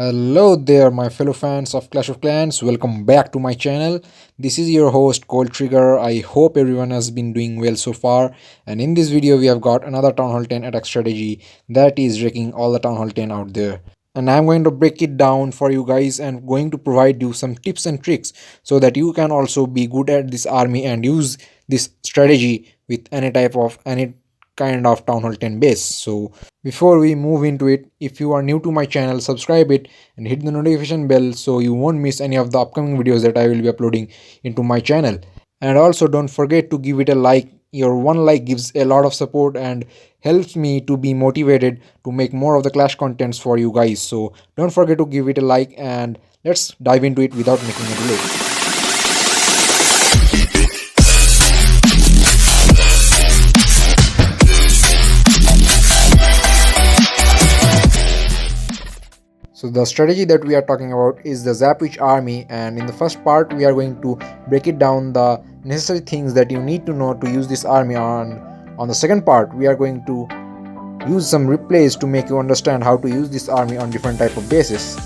Hello there, my fellow fans of Clash of Clans. Welcome back to my channel. This is your host, Cold Trigger. I hope everyone has been doing well so far. And in this video, we have got another Town Hall 10 attack strategy that is wrecking all the Town Hall 10 out there. And I'm going to break it down for you guys and going to provide you some tips and tricks so that you can also be good at this army and use this strategy with any kind of Town Hall 10 base. So before we move into it, if you are new to my channel, subscribe it and hit the notification bell so you won't miss any of the upcoming videos that I will be uploading into my channel. And also don't forget to give it a like. Your one like gives a lot of support and helps me to be motivated to make more of the Clash contents for you guys. So don't forget to give it a like and let's dive into it without making a delay. So the strategy that we are talking about is the Zapwitch army, and in the first part we are going to break it down the necessary things that you need to know to use this army on. On the second part we are going to use some replays to make you understand how to use this army on different type of bases.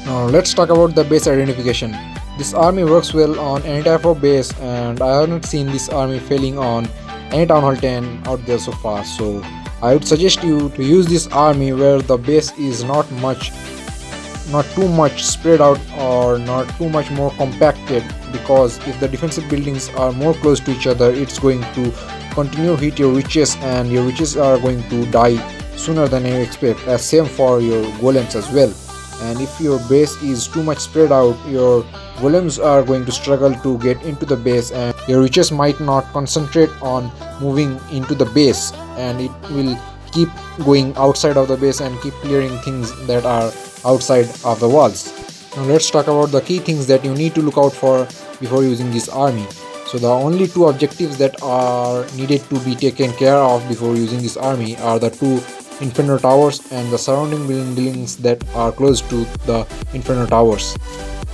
Now let's talk about the base identification. This army works well on any type of base and I haven't seen this army failing on any Town Hall 10 out there so far. So I would suggest you to use this army where the base is not too much spread out or not too much more compacted, because if the defensive buildings are more close to each other, it's going to continue hit your witches and your witches are going to die sooner than you expect, as same for your golems as well. And if your base is too much spread out, your golems are going to struggle to get into the base and your witches might not concentrate on moving into the base, and it will keep going outside of the base and keep clearing things that are outside of the walls. Now let's talk about the key things that you need to look out for before using this army. So the only two objectives that are needed to be taken care of before using this army are the two Inferno Towers and the surrounding buildings that are close to the Inferno Towers.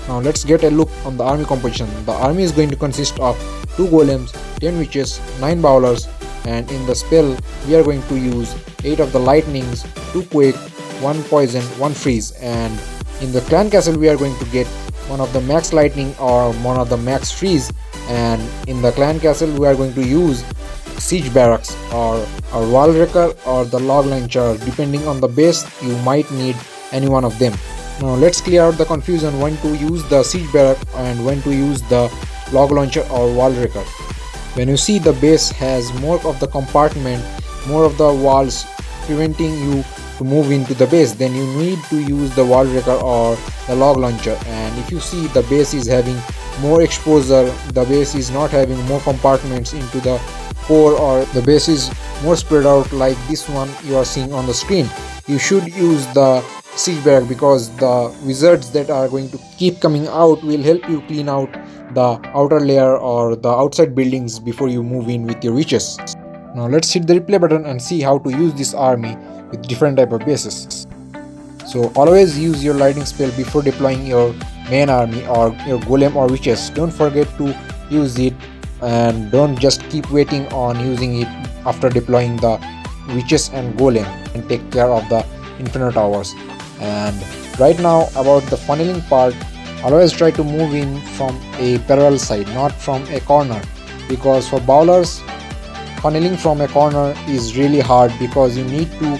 Now let's get a look on the army composition. The army is going to consist of 2 golems, 10 witches, 9 bowlers, and in the spell we are going to use 8 of the lightnings, 2 quake, 1 poison, 1 freeze, and in the clan castle we are going to get one of the max lightning or one of the max freeze, and in the clan castle we are going to use siege barracks or a wall wrecker or the log launcher. Depending on the base you might need any one of them. Now let's clear out the confusion when to use the siege barrack and when to use the log launcher or wall wrecker. When you see the base has more of the compartment, more of the walls preventing you to move into the base, then you need to use the wall wrecker or the log launcher. And if you see the base is having more exposure, the base is not having more compartments into the core, or the base is more spread out like this one you are seeing on the screen, you should use the siege barrack, because the wizards that are going to keep coming out will help you clean out the outer layer or the outside buildings before you move in with your witches. Now let's hit the replay button and see how to use this army with different type of bases. So always use your lightning spell before deploying your main army or your golem or witches. Don't forget to use it and don't just keep waiting on using it after deploying the witches and golem, and take care of the inferno towers. And right now about the funneling part, always try to move in from a parallel side, not from a corner, because for bowlers funneling from a corner is really hard, because you need to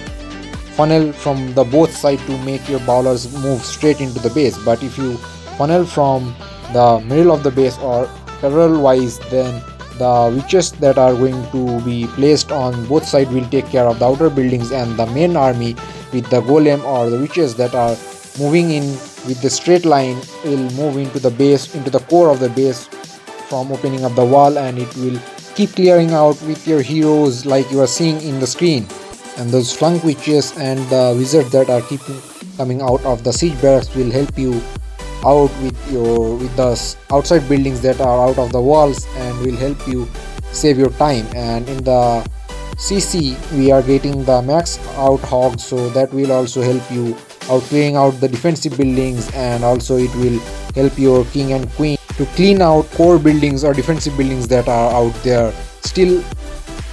funnel from the both side to make your bowlers move straight into the base. But if you funnel from the middle of the base or parallel wise, then the witches that are going to be placed on both sides will take care of the outer buildings, and the main army with the golem or the witches that are moving in with the straight line will move into the base, into the core of the base from opening up the wall, and it will keep clearing out with your heroes like you are seeing in the screen. And those flank witches and the wizards that are keeping coming out of the siege barracks will help you out with the outside buildings that are out of the walls, and will help you save your time. And in the CC we are getting the max out hogs, so that will also help you out clearing out the defensive buildings, and also it will help your king and queen to clean out core buildings or defensive buildings that are out there still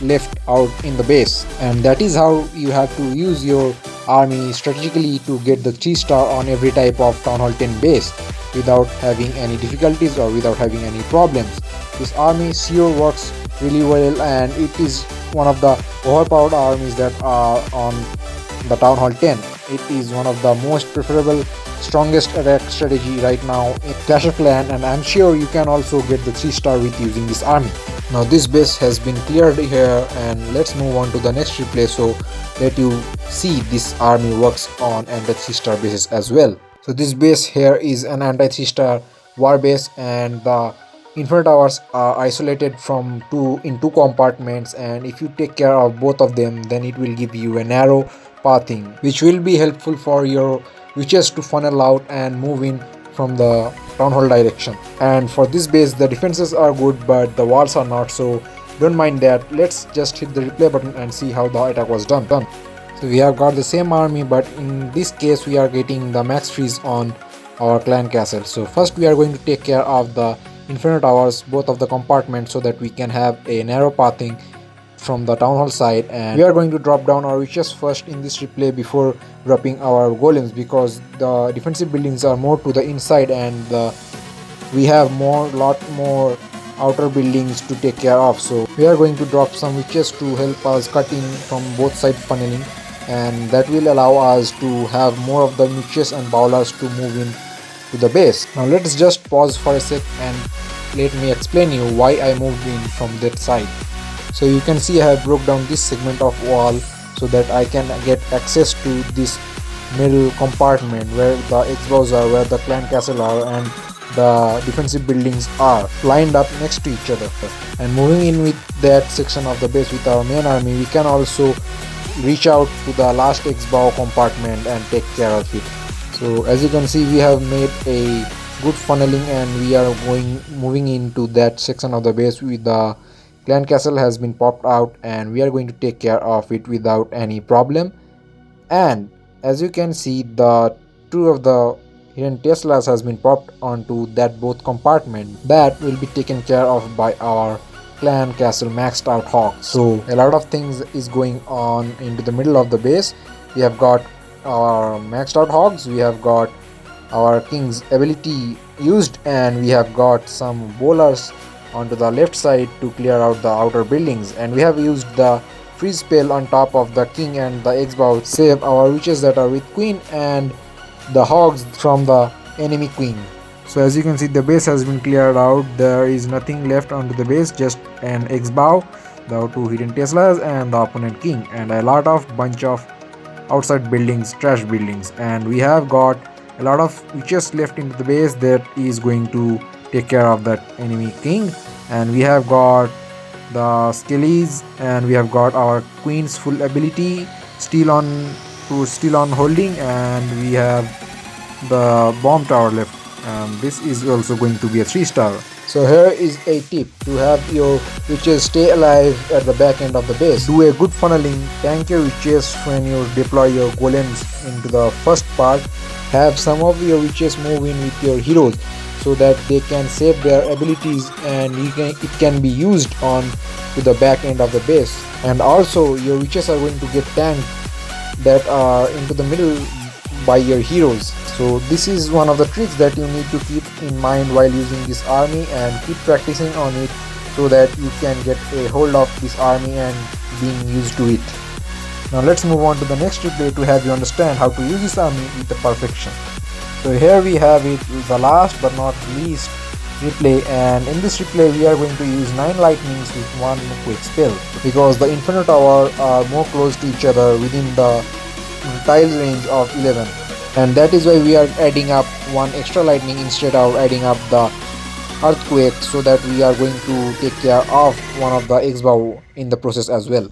left out in the base. And that is how you have to use your army strategically to get the 3 star on every type of Town Hall 10 base without having any difficulties or without having any problems. This army sure works really well, and it is one of the overpowered armies that are on the Town Hall 10. It is one of the most preferable, strongest attack strategy right now in Clash of Clans, and I'm sure you can also get the 3 star with using this army. Now this base has been cleared here, and let's move on to the next replay so let you see this army works on anti 3 star bases as well. So this base here is an anti 3 star war base, and the infinite towers are isolated from two compartments, and if you take care of both of them, then it will give you a narrow pathing which will be helpful for your witches to funnel out and move in from the town hall direction. And for this base the defenses are good but the walls are not, so don't mind that. Let's just hit the replay button and see how the attack was done. So we have got the same army, but in this case we are getting the max freeze on our clan castle. So first we are going to take care of the infinite towers, both of the compartments, so that we can have a narrow pathing from the town hall side, and we are going to drop down our witches first in this replay before dropping our golems, because the defensive buildings are more to the inside and we have lot more outer buildings to take care of. So we are going to drop some witches to help us cut in from both sides funneling, and that will allow us to have more of the witches and bowlers to move in to the base. Now let's just pause for a sec and let me explain you why I moved in from that side. So you can see I have broke down this segment of wall so that I can get access to this middle compartment where the X-bows are, where the clan castle are, and the defensive buildings are lined up next to each other. And moving in with that section of the base with our main army, we can also reach out to the last X-bow compartment and take care of it. So as you can see, we have made a good funneling and we are moving into that section of the base with the clan castle has been popped out, and we are going to take care of it without any problem. And as you can see, the two of the hidden Teslas has been popped onto that both compartment. That will be taken care of by our clan castle maxed out hogs. So a lot of things is going on into the middle of the base. We have got our maxed out hogs, we have got our king's ability used, and we have got some bowlers onto the left side to clear out the outer buildings, and we have used the freeze spell on top of the king and the X-bow, save our witches that are with queen and the hogs from the enemy queen. So as you can see, the base has been cleared out. There is nothing left onto the base, just an X-bow, the two hidden Teslas and the opponent king, and a lot of bunch of outside buildings, trash buildings. And we have got a lot of witches left into the base that is going to take care of that enemy king. And we have got the skellies, and we have got our queen's full ability, steal on holding, and we have the bomb tower left, and this is also going to be a 3-star. So here is a tip to have your witches stay alive at the back end of the base. Do a good funneling, tank your witches when you deploy your golems into the first part. Have some of your witches move in with your heroes so that they can save their abilities, and it can be used on to the back end of the base. And also your witches are going to get tanked that are into the middle by your heroes. So this is one of the tricks that you need to keep in mind while using this army, and keep practicing on it so that you can get a hold of this army and being used to it. Now let's move on to the next replay to have you understand how to use this army with the perfection. So here we have it, the last but not least replay, and in this replay we are going to use 9 lightnings with 1 quick spell, because the infinite tower are more close to each other within the tile range of 11, and that is why we are adding up 1 extra lightning instead of adding up the earthquake, so that we are going to take care of one of the X-bow in the process as well.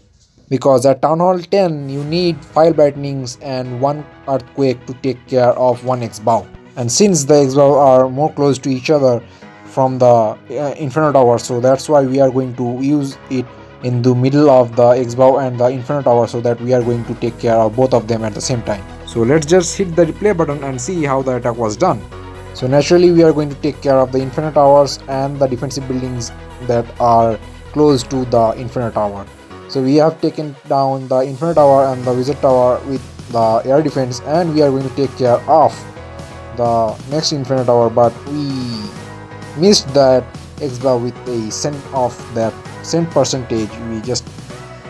Because at Town Hall 10 you need 5 lightnings and 1 earthquake to take care of 1 X-bow, and since the X-bow are more close to each other from the infinite tower, so that's why we are going to use it in the middle of the X-bow and the infinite tower, so that we are going to take care of both of them at the same time. So let's just hit the replay button and see how the attack was done. So naturally we are going to take care of the infinite towers and the defensive buildings that are close to the infinite tower. So we have taken down the infinite tower and the wizard tower with the air defense, and we are going to take care of the next infinite tower, but we missed that X-Bow with a cent of that cent percentage. We just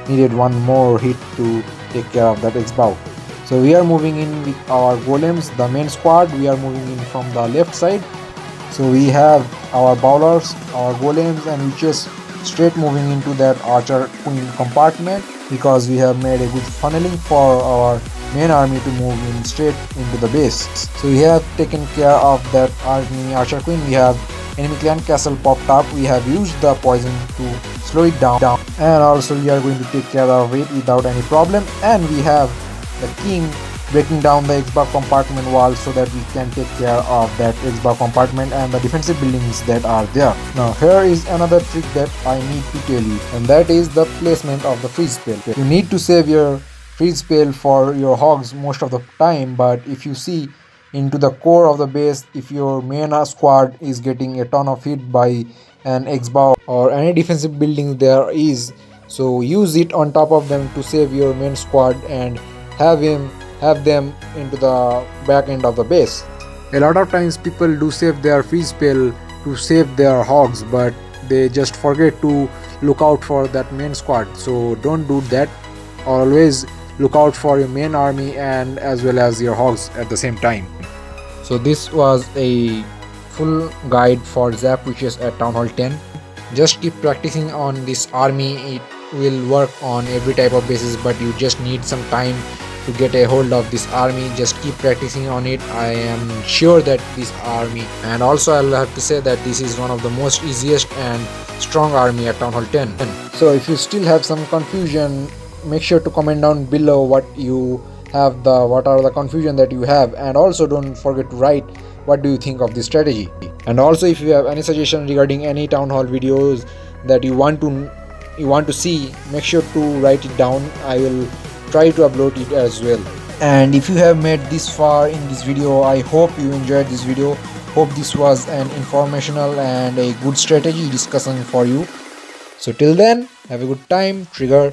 needed one more hit to take care of that X-Bow. So we are moving in with our golems, the main squad. We are moving in from the left side. So we have our bowlers, our golems, and we just straight moving into that archer queen compartment, because we have made a good funneling for our main army to move in straight into the base. So we have taken care of that army archer queen. We have enemy clan castle popped up. We have used the poison to slow it down, and also we are going to take care of it without any problem. And we have the king breaking down the X-Bow compartment wall so that we can take care of that X-Bow compartment and the defensive buildings that are there. Now here is another trick that I need to tell you, and that is the placement of the freeze spell. You need to save your freeze spell for your hogs most of the time, but if you see into the core of the base, if your main squad is getting a ton of hit by an X-Bow or any defensive building there is, so use it on top of them to save your main squad and have them into the back end of the base. A lot of times people do save their freeze spell to save their hogs, but they just forget to look out for that main squad. So don't do that. Always look out for your main army and as well as your hogs at the same time. So this was a full guide for zap witches at Town Hall 10. Just keep practicing on this army. It will work on every type of basis, but you just need some time to get a hold of this army. Just keep practicing on it. I am sure that this army, and also I'll have to say that this is one of the most easiest and strong army at Town Hall 10. So if you still have some confusion, make sure to comment down below what are the confusion that you have, and also don't forget to write what do you think of this strategy. And also if you have any suggestion regarding any town hall videos that you want to see, make sure to write it down. I will try to upload it as well. And if you have made this far in this video, I hope you enjoyed this video. Hope this was an informational and a good strategy discussion for you. So till then, have a good time. Trigger.